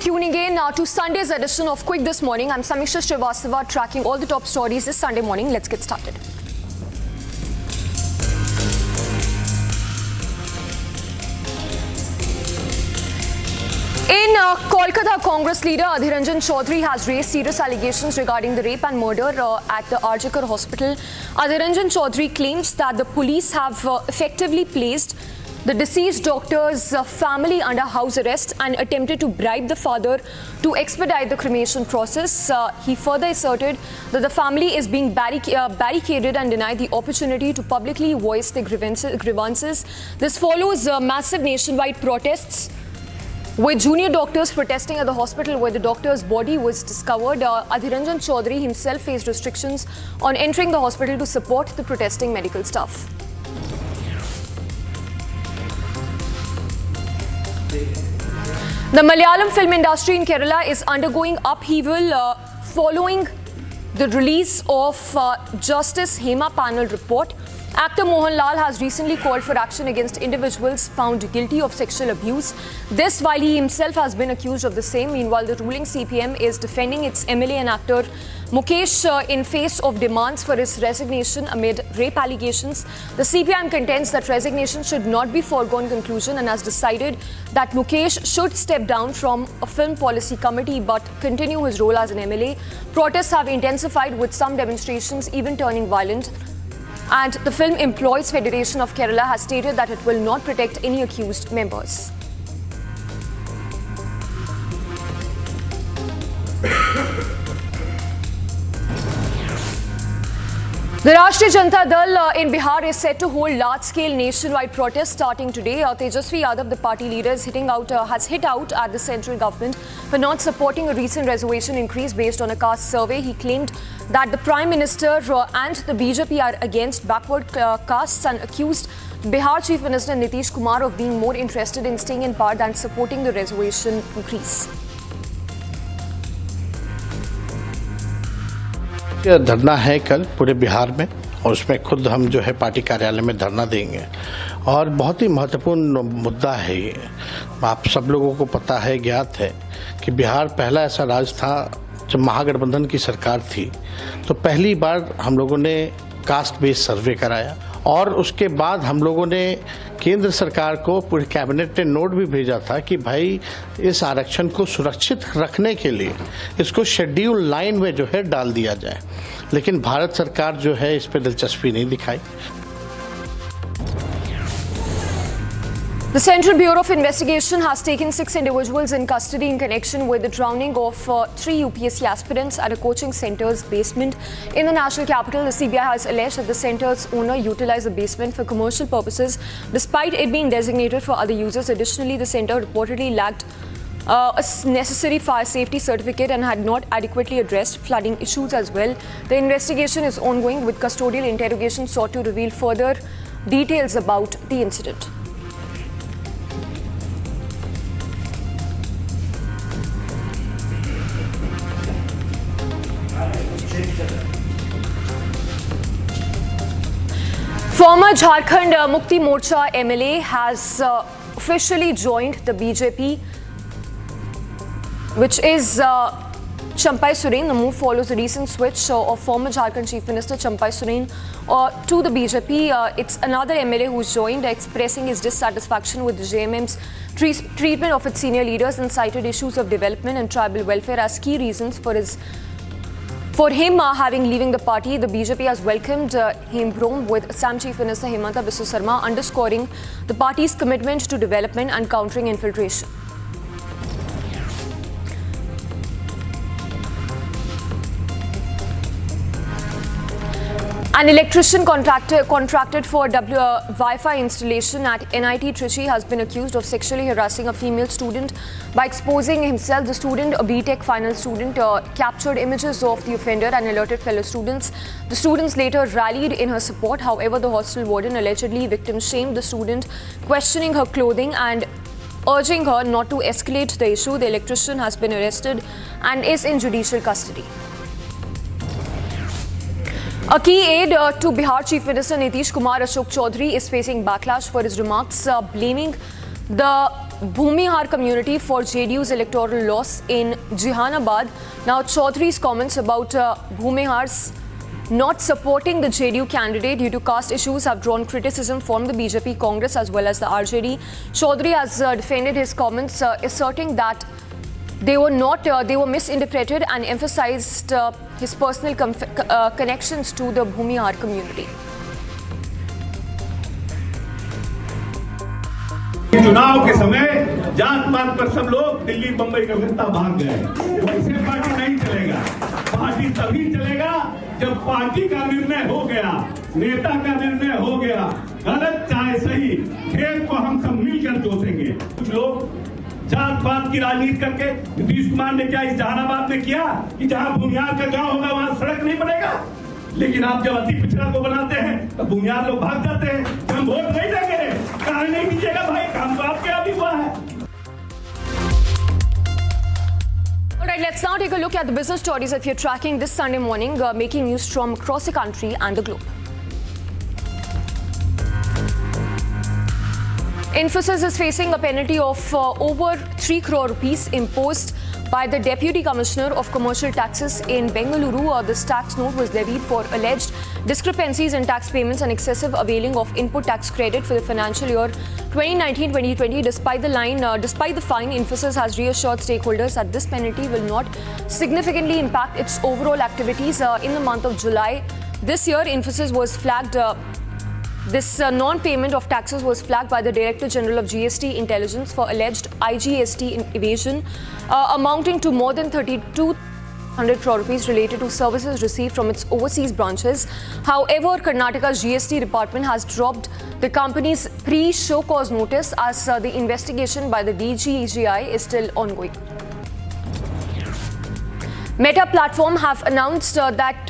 tuning in to Sunday's edition of Quick This Morning. I'm Samiksha Srivastava, tracking all the top stories this Sunday morning. Let's get started. In Kolkata, Congress leader Adhir Ranjan Chowdhury has raised serious allegations regarding the rape and murder at the Arjikar hospital. Adhir Ranjan Chowdhury claims that the police have effectively placed the deceased doctor's family under house arrest and attempted to bribe the father to expedite the cremation process. He further asserted that the family is being barricaded and denied the opportunity to publicly voice their grievances. This follows massive nationwide protests with junior doctors protesting at the hospital where the doctor's body was discovered. Adhir Ranjan Chowdhury himself faced restrictions on entering the hospital to support the protesting medical staff. The Malayalam film industry in Kerala is undergoing upheaval following the release of Justice Hema panel report. Actor Mohanlal has recently called for action against individuals found guilty of sexual abuse. This while he himself has been accused of the same. Meanwhile, the ruling CPM is defending its MLA and actor Mukesh in face of demands for his resignation amid rape allegations. The CPM contends that resignation should not be foregone conclusion and has decided that Mukesh should step down from a film policy committee but continue his role as an MLA. Protests have intensified with some demonstrations even turning violent. And the Film Employees Federation of Kerala has stated that it will not protect any accused members. The Rashtriya Janata Dal in Bihar is set to hold large-scale nationwide protests starting today. Tejasvi Yadav, the party leader, has hit out at the central government for not supporting a recent reservation increase based on a caste survey. He claimed that the Prime Minister and the BJP are against backward castes and accused Bihar Chief Minister Nitish Kumar of being more interested in staying in power than supporting the reservation increase. धरना है कल पूरे बिहार में और उसमें खुद हम जो है पार्टी कार्यालय में धरना देंगे और बहुत ही महत्वपूर्ण मुद्दा है ये। आप सब लोगों को पता है, ज्ञात है कि बिहार पहला ऐसा राज्य था जब महागठबंधन की सरकार थी तो पहली बार हम लोगों ने कास्ट बेस्ड सर्वे कराया और उसके बाद हम लोगों ने केंद्र सरकार को पूरे कैबिनेट ने नोट भी भेजा था कि भाई इस आरक्षण को सुरक्षित रखने के लिए इसको शेड्यूल 9 में जो है डाल दिया जाए, लेकिन भारत सरकार जो है इस पर दिलचस्पी नहीं दिखाई। The Central Bureau of Investigation has taken 6 individuals in custody in connection with the drowning of 3 UPSC aspirants at a coaching centre's basement in the national capital. The CBI has alleged that the centre's owner utilized the basement for commercial purposes despite it being designated for other users. Additionally, the centre reportedly lacked a necessary fire safety certificate and had not adequately addressed flooding issues as well. The investigation is ongoing with custodial interrogation sought to reveal further details about the incident. Former Jharkhand Mukti Morcha MLA has officially joined the BJP, which is Champai Soren. The move follows the recent switch of former Jharkhand Chief Minister Champai Soren to the BJP. It's another MLA who's joined, expressing his dissatisfaction with the JMM's treatment of its senior leaders and cited issues of development and tribal welfare as key reasons for him having leaving the party. The BJP has welcomed him home with Assam Chief Minister Himanta Biswa Sarma, underscoring the party's commitment to development and countering infiltration. An electrician contracted for Wi-Fi installation at NIT Trichy has been accused of sexually harassing a female student by exposing himself. The student, a BTech final student, captured images of the offender and alerted fellow students. The students later rallied in her support. However, the hostel warden allegedly victim-shamed the student, questioning her clothing and urging her not to escalate the issue. The electrician has been arrested and is in judicial custody. A key aide to Bihar Chief Minister Nitish Kumar, Ashok Chowdhury, is facing backlash for his remarks, blaming the Bhumihar community for JDU's electoral loss in Jehanabad. Now, Chowdhury's comments about Bhumihar's not supporting the JDU candidate due to caste issues have drawn criticism from the BJP, Congress as well as the RJD. Chowdhury has defended his comments, asserting that they were misinterpreted and emphasized his personal connections to the Bhumihar community. चुनाव के समय जात पात पर सब लोग दिल्ली बंबई कलकत्ता भाग गए। इससे पार्टी नहीं चलेगा। पार्टी तभी चलेगा जब पार्टी का निर्णय हो गया, नेता का निर्णय हो गया, गलत चाहे सही, खेत को हम सब मिलकर जोतेंगे। कुछ लोग जात पात की राजनीति करके नीतीश कुमार ने क्या इस जहानाबाद में किया कि जहां भूमिहार का गांव होगा वहां सड़क नहीं बनेगा, लेकिन आप जब अति पिछड़ा को बनाते हैं तो भूमिहार लोग भाग जाते हैं। हम वोट नहीं देंगे, कहा नहीं दीजिएगा भाई, काम तो आपके यहाँ भी हुआ है। Alright, let's now take a look at the business stories that we are tracking this Sunday morning, making news from across the country and the globe. Infosys is facing a penalty of over 3 crore rupees imposed by the Deputy Commissioner of Commercial Taxes in Bengaluru. This tax note was levied for alleged discrepancies in tax payments and excessive availing of input tax credit for the financial year 2019-2020. Despite the fine, Infosys has reassured stakeholders that this penalty will not significantly impact its overall activities. In the month of July this year, Infosys was flagged. This non-payment of taxes was flagged by the Director General of GST Intelligence for alleged IGST evasion, amounting to more than 3,200 crore rupees related to services received from its overseas branches. However, Karnataka's GST department has dropped the company's pre-show cause notice as the investigation by the DGEGI is still ongoing. Meta platform have announced that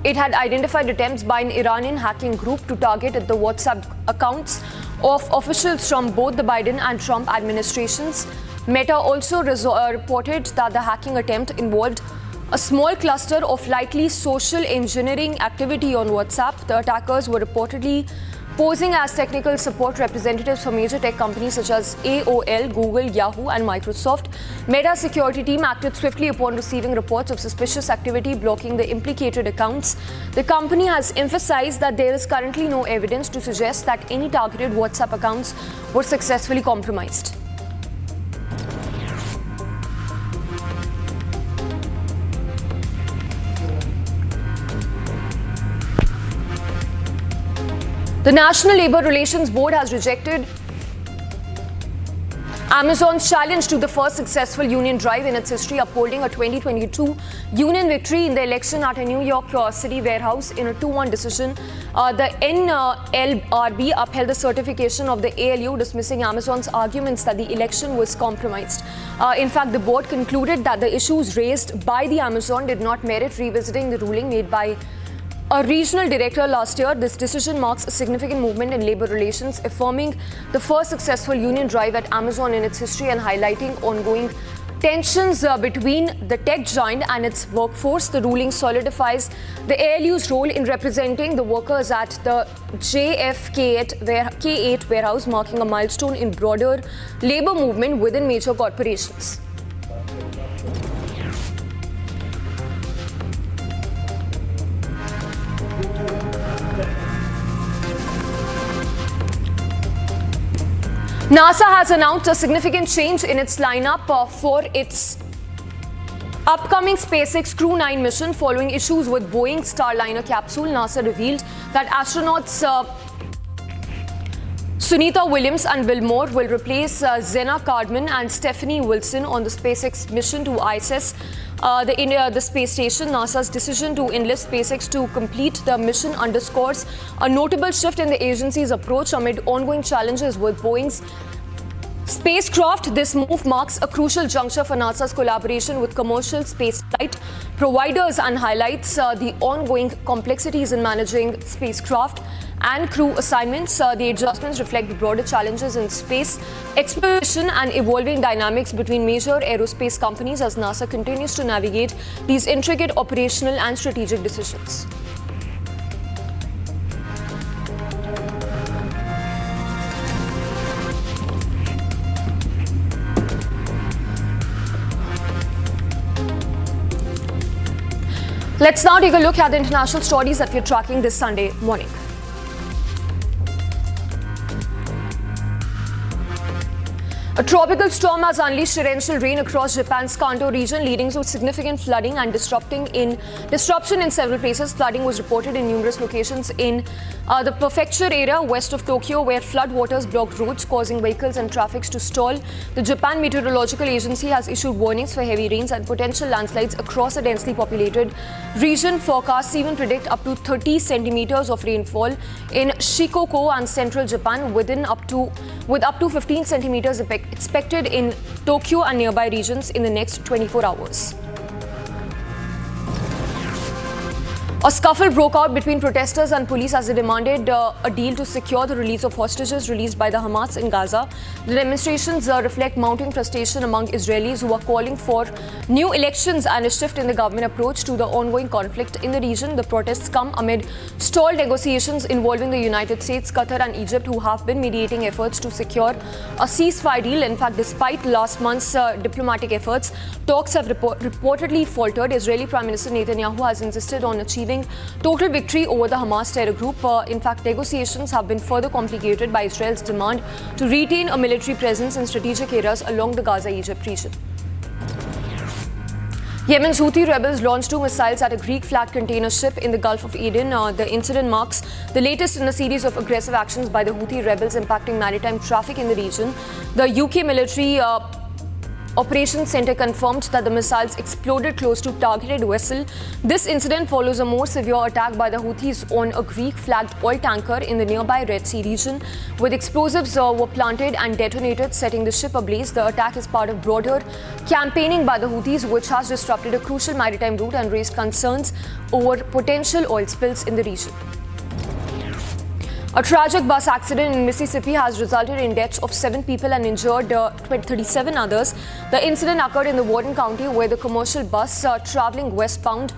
it had identified attempts by an Iranian hacking group to target the WhatsApp accounts of officials from both the Biden and Trump administrations. Meta also reported that the hacking attempt involved a small cluster of likely social engineering activity on WhatsApp. The attackers were reportedly posing as technical support representatives for major tech companies such as AOL, Google, Yahoo and Microsoft. Meta's security team acted swiftly upon receiving reports of suspicious activity blocking the implicated accounts. The company has emphasized that there is currently no evidence to suggest that any targeted WhatsApp accounts were successfully compromised. The National Labour Relations Board has rejected Amazon's challenge to the first successful union drive in its history, upholding a 2022 union victory in the election at a New York City warehouse in a 2-1 decision. The NLRB upheld the certification of the ALU, dismissing Amazon's arguments that the election was compromised. In fact, the board concluded that the issues raised by the Amazon did not merit revisiting the ruling made by a regional director last year. This decision marks a significant movement in labor relations, affirming the first successful union drive at Amazon in its history and highlighting ongoing tensions between the tech giant and its workforce. The ruling solidifies the ALU's role in representing the workers at the JFK8 warehouse, marking a milestone in broader labor movement within major corporations. NASA has announced a significant change in its lineup for its upcoming SpaceX Crew 9 mission following issues with Boeing's Starliner capsule. NASA revealed that astronauts Sunita Williams and Will Moore will replace Zena Cardman and Stephanie Wilson on the SpaceX mission to ISS, the space station. NASA's decision to enlist SpaceX to complete the mission underscores a notable shift in the agency's approach amid ongoing challenges with Boeing's spacecraft. This move marks a crucial juncture for NASA's collaboration with commercial spaceflight providers and highlights the ongoing complexities in managing spacecraft and crew assignments. The adjustments reflect the broader challenges in space exploration and evolving dynamics between major aerospace companies as NASA continues to navigate these intricate operational and strategic decisions. Let's now take a look at the international stories that we're tracking this Sunday morning. A tropical storm has unleashed torrential rain across Japan's Kanto region, leading to significant flooding and disruption in several places. Flooding was reported in numerous locations in the prefecture area west of Tokyo, where flood waters blocked roads, causing vehicles and traffic to stall. The Japan Meteorological Agency has issued warnings for heavy rains and potential landslides across a densely populated region. Forecasts even predict up to 30 centimeters of rainfall in Shikoku and central Japan, with up to 15 centimeters expected in Tokyo and nearby regions in the next 24 hours. A scuffle broke out between protesters and police as they demanded a deal to secure the release of hostages released by the Hamas in Gaza. The demonstrations reflect mounting frustration among Israelis who are calling for new elections and a shift in the government approach to the ongoing conflict in the region. The protests come amid stalled negotiations involving the United States, Qatar and Egypt, who have been mediating efforts to secure a ceasefire deal. In fact, despite last month's diplomatic efforts, talks have reportedly faltered. Israeli Prime Minister Netanyahu has insisted on achieving total victory over the Hamas terror group. In fact, negotiations have been further complicated by Israel's demand to retain a military presence in strategic areas along the Gaza-Egypt region. Yemen's Houthi rebels launched 2 missiles at a Greek-flagged container ship in the Gulf of Aden. The incident marks the latest in a series of aggressive actions by the Houthi rebels impacting maritime traffic in the region. The UK military Operations Center confirmed that the missiles exploded close to targeted vessel. This incident follows a more severe attack by the Houthis on a Greek-flagged oil tanker in the nearby Red Sea region, with explosives were planted and detonated, setting the ship ablaze. The attack is part of broader campaigning by the Houthis, which has disrupted a crucial maritime route and raised concerns over potential oil spills in the region. A tragic bus accident in Mississippi has resulted in deaths of 7 people and injured 37 others. The incident occurred in the Warden County, where the commercial bus traveling westbound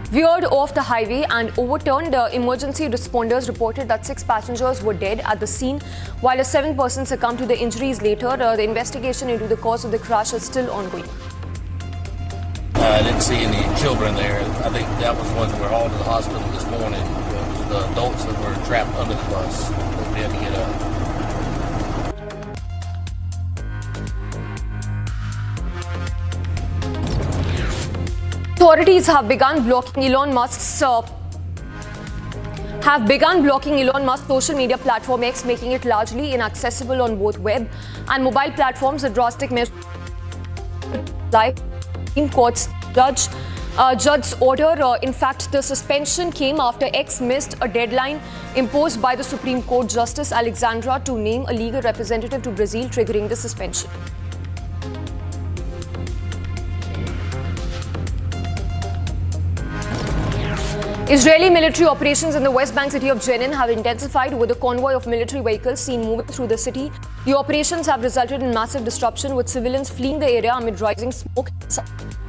veered off the highway and overturned. Emergency responders reported that 6 passengers were dead at the scene, while a 7th person succumbed to the injuries later. The investigation into the cause of the crash is still ongoing. I didn't see any children there. I think that was ones that were hauled to the hospital this morning. The adults that were trapped under the bus that we had to get up. Authorities have begun blocking Elon Musk's social media platform X, making it largely inaccessible on both web and mobile platforms. A drastic measure like Supreme Court's judge's order. In fact, the suspension came after X missed a deadline imposed by the Supreme Court Justice Alexandra to name a legal representative to Brazil, triggering the suspension. Israeli military operations in the West Bank city of Jenin have intensified, with a convoy of military vehicles seen moving through the city. The operations have resulted in massive disruption, with civilians fleeing the area amid rising smoke and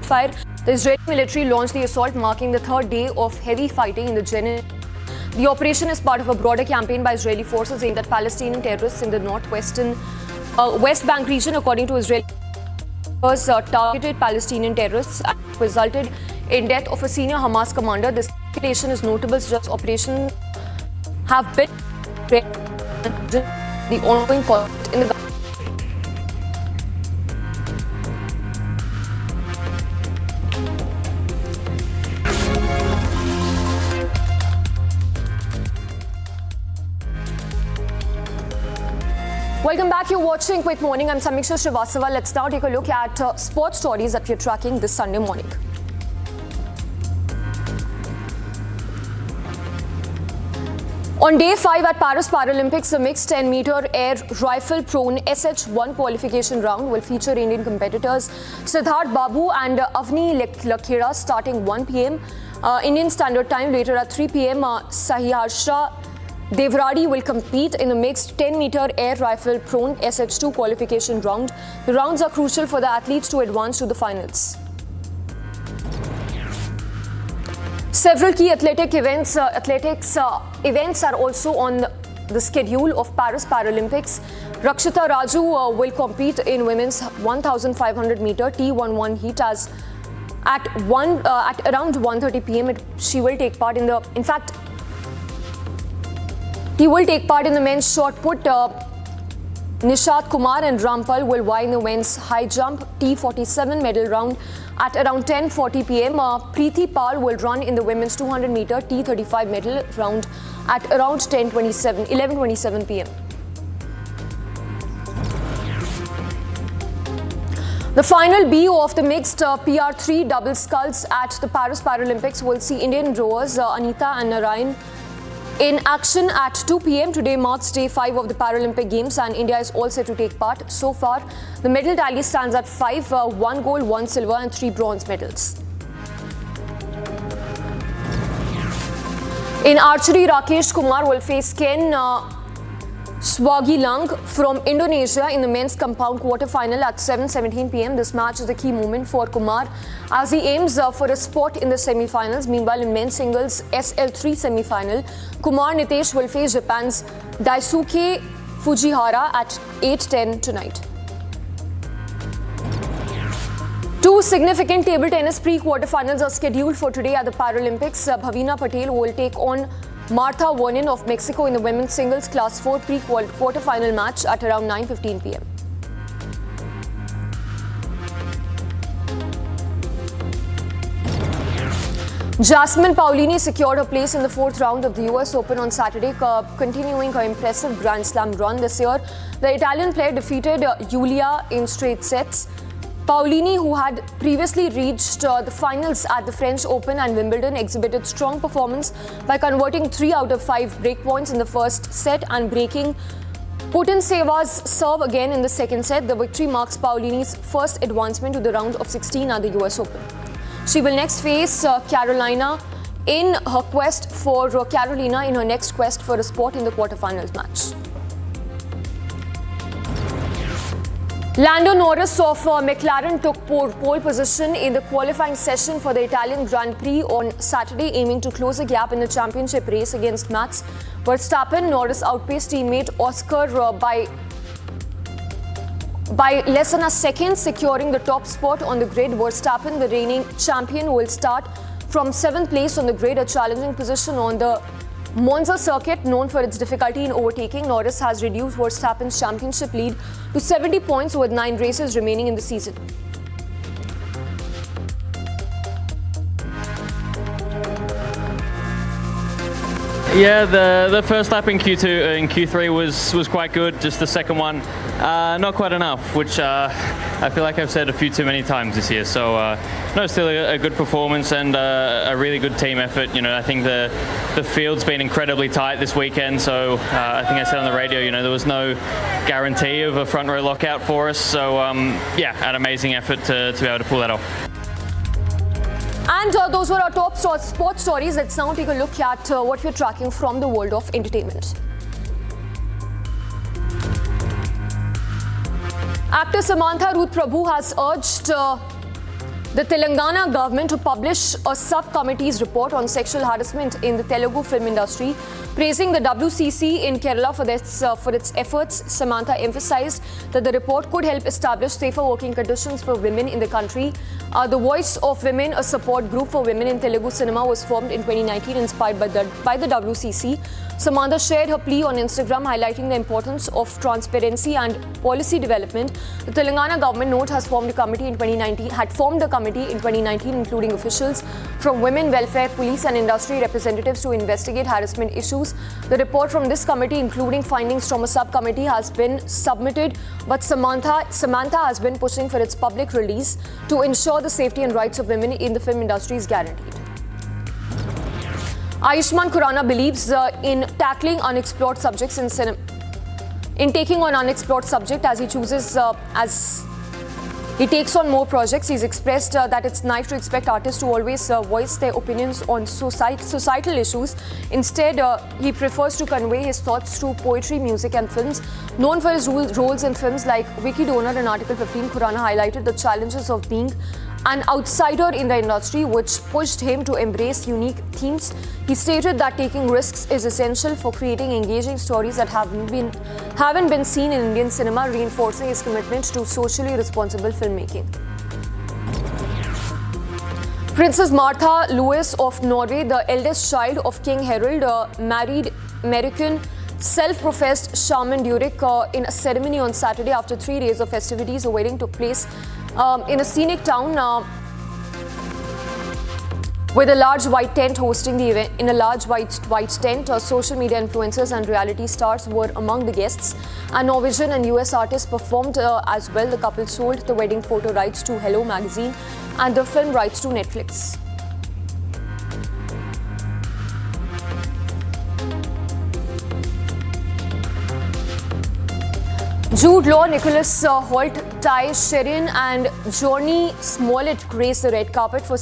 fire. The Israeli military launched the assault, marking the 3rd day of heavy fighting in the Jenin. The operation is part of a broader campaign by Israeli forces aimed at Palestinian terrorists in the northwestern West Bank region. According to Israeli targeted Palestinian terrorists and resulted in death of a senior Hamas commander. This escalation is notable since operations have been the ongoing conflict in the Welcome back. You're watching Quick Morning. I'm Samiksha Srivastava. Let's now take a look at sports stories that we're tracking this Sunday morning. On day 5 at Paris Paralympics, the mixed 10-meter air rifle prone SH1 qualification round will feature Indian competitors Siddharth Babu and Avni Lakhera starting 1 p.m. Indian Standard Time. Later at 3 p.m., Sahiharsha Devradi will compete in the mixed 10-meter air rifle prone SH2 qualification round. The rounds are crucial for the athletes to advance to the finals. Several key athletics events are also on the schedule of Paris Paralympics. Rakshita Raju will compete in women's 1,500 meter T11 heat as At around 1:30 p.m. She will take part in the. In fact, he will take part in the men's shot put. Nishad Kumar and Rampal will vie in the men's high jump T47 medal round at around 10:40 p.m. Preeti Pal will run in the women's 200 meter T35 medal round at around 11:27 p.m. The final BO of the mixed PR3 double sculls at the Paris Paralympics will see Indian rowers Anita and Narayan in action at 2 p.m. Today marks day 5 of the Paralympic Games and India is all set to take part. So far, the medal tally stands at 5, 1 gold, 1 silver and 3 bronze medals. In archery, Rakesh Kumar will face Ken Swagilang from Indonesia in the men's compound quarter-final at 7:17 p.m. This match is a key moment for Kumar as he aims for a spot in the semi-finals. Meanwhile, in men's singles SL3 semi-final, Kumar Nitesh will face Japan's Daisuke Fujihara at 8:10 tonight. Two significant table tennis pre-quarterfinals are scheduled for today at the Paralympics. Bhavina Patel will take on Martha Vernon of Mexico in the women's singles class 4 pre-quarterfinal match at around 9:15 p.m. Jasmine Paolini secured her place in the 4th round of the US Open on Saturday, continuing her impressive Grand Slam run this year. The Italian player defeated Giulia in straight sets. Paolini, who had previously reached the finals at the French Open and Wimbledon, exhibited strong performance by converting 3 out of 5 breakpoints in the first set and breaking Putinseva's serve again in the second set. The victory marks Paolini's first advancement to the round of 16 at the US Open. She will next face Carolina in her quest for a spot in the quarterfinals match. Lando Norris of McLaren took pole position in the qualifying session for the Italian Grand Prix on Saturday, aiming to close a gap in the championship race against Max Verstappen. Norris outpaced teammate Oscar by less than a second, securing the top spot on the grid. Verstappen, the reigning champion, will start from 7th place on the grid, a challenging position on the Monza circuit, known for its difficulty in overtaking. Norris has reduced Verstappen's championship lead to 70 points with 9 races remaining in the season. Yeah, the first lap in Q3 was quite good. Just the second one, not quite enough, which I feel like I've said a few too many times this year. So no, still a good performance and a really good team effort. You know, I think the field's been incredibly tight this weekend. So I think I said on the radio, you know, there was no guarantee of a front row lockout for us. So yeah, an amazing effort to be able to pull that off. And those were our top sports stories. Let's now take a look at what we're tracking from the world of entertainment. Actor Samantha Ruth Prabhu has urged the Telangana government to publish a subcommittee's report on sexual harassment in the Telugu film industry. Praising the WCC in Kerala for its efforts, Samantha emphasized that the report could help establish safer working conditions for women in the country. The Voice of Women, a support group for women in Telugu cinema, was formed in 2019, inspired by the WCC. Samantha shared her plea on Instagram, highlighting the importance of transparency and policy development. The Telangana government had formed a committee in 2019, including officials from women welfare, police and industry representatives to investigate harassment issues. The report from this committee, including findings from a subcommittee, has been submitted, but Samantha has been pushing for its public release to ensure the safety and rights of women in the film industry is guaranteed. Ayushmann Khurrana believes in tackling unexplored subjects in cinema. In taking on unexplored subject as he chooses as he takes on more projects, he's expressed that it's naive to expect artists to always voice their opinions on societal issues. Instead, he prefers to convey his thoughts through poetry, music and films. Known for his roles in films like Wiki Donor and Article 15, Khurrana highlighted the challenges of being an outsider in the industry, which pushed him to embrace unique themes. He stated that taking risks is essential for creating engaging stories that haven't been seen in Indian cinema, reinforcing his commitment to socially responsible filmmaking. Princess Martha Louise of Norway, the eldest child of King Harold, married American self-professed shaman Durik in a ceremony on Saturday after 3 days of festivities. The wedding took place in a scenic town with a large white tent hosting the event. In a large white tent, social media influencers and reality stars were among the guests. And Norwegian and US artists performed as well. The couple sold the wedding photo rights to Hello magazine and the film rights to Netflix. Jude Law, Nicholas Hoult, Ty Sheridan and Johnny Smollett graced the red carpet on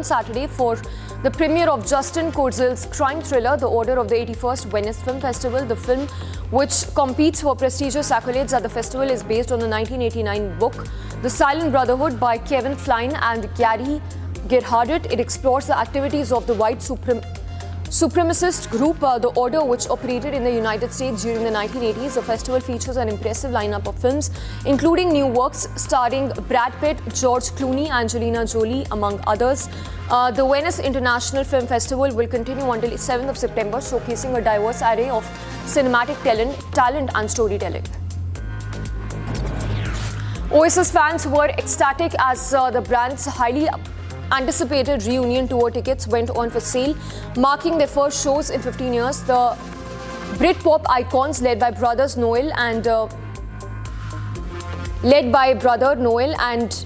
Saturday for the premiere of Justin Kurzel's crime thriller, The Order of the 81st Venice Film Festival. The film, which competes for prestigious accolades at the festival, is based on the 1989 book, The Silent Brotherhood by Kevin Flynn and Gary Gerhardt. It explores the activities of the white supremacist group, The Order, which operated in the United States during the 1980s. The festival features an impressive lineup of films, including new works starring Brad Pitt, George Clooney, Angelina Jolie, among others. The Venice International Film Festival will continue until 7th of September, showcasing a diverse array of cinematic talent and storytelling. Oasis fans were ecstatic as the brand's highly anticipated reunion tour tickets went on for sale, marking their first shows in 15 years. The Britpop icons led by brother Noel and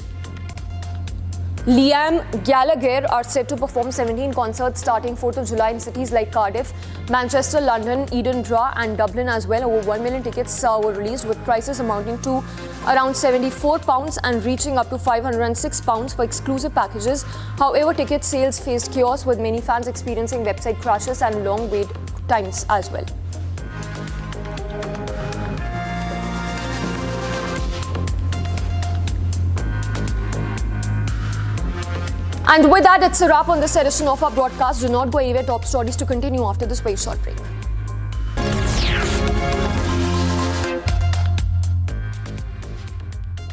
Liam Gallagher are set to perform 17 concerts starting 4th of July in cities like Cardiff, Manchester, London, Edinburgh and Dublin as well. Over 1 million tickets were released, with prices amounting to around £74 and reaching up to £506 for exclusive packages. However, ticket sales faced chaos, with many fans experiencing website crashes and long wait times as well. And with that, it's a wrap on this edition of our broadcast. Do not go anywhere. Top stories to continue after this very short break.